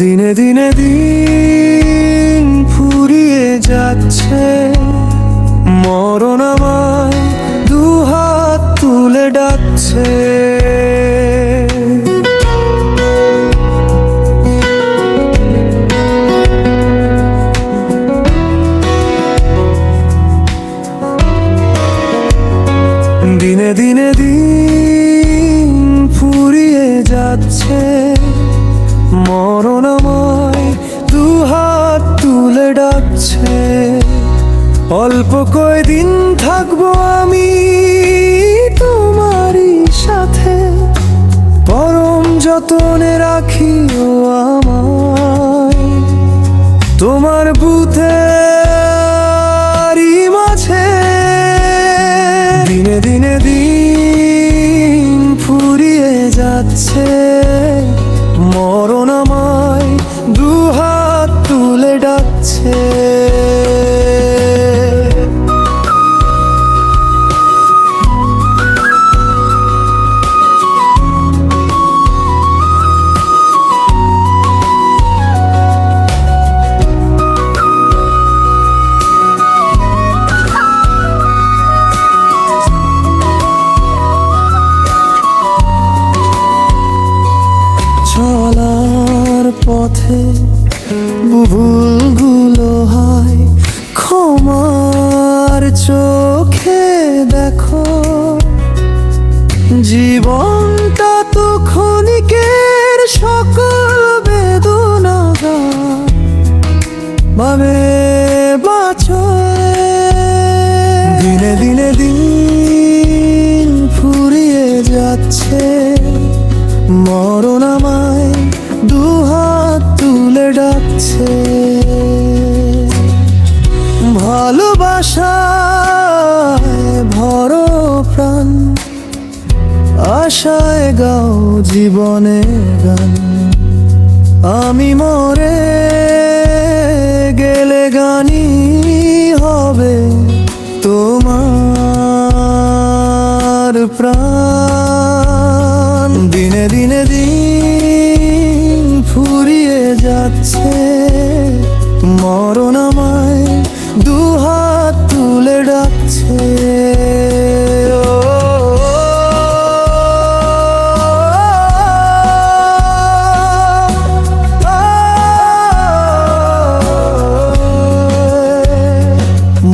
দিনে দিনে দিন ফুরিয়ে যাচ্ছে, মরণ আমায় দুহাত তুলে ডাকছে। দিনে দিনে দিন ফুরিয়ে যাচ্ছে, মরণ আমায় দুহাত তুলে ডাকছে। অল্প কয়দিন থাকবো আমি তোমারই সাথে, পরম যতনে রাখিও আমায় তোমার বুকেরই মাঝে। দিনে দিনে দিন ফুরিয়ে যাচ্ছে, মরণ আমায় দুহাত তুলে ডাকছে। চলার পথে ভুলগুলো হয় ক্ষমার চোখে দেখো। জীবনটা তো ক্ষণিকের সকল বেদনা ভাবে বাঁচো। দিনে দিনে দিন ফুরিয়ে যাচ্ছে, মরণ আমায় দুহাত তুলে ডাকছে। ভালোবাসায় ভরো প্রাণ, আশায় গাও জীবনের গান। আমি মরে গেলে গানই হবে তোমার প্রাণ। দিনে দিনে দিন ফুরিয়ে যাচ্ছে, মরণ আমায় দুহাত তুলে ডাকছে।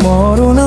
মরণ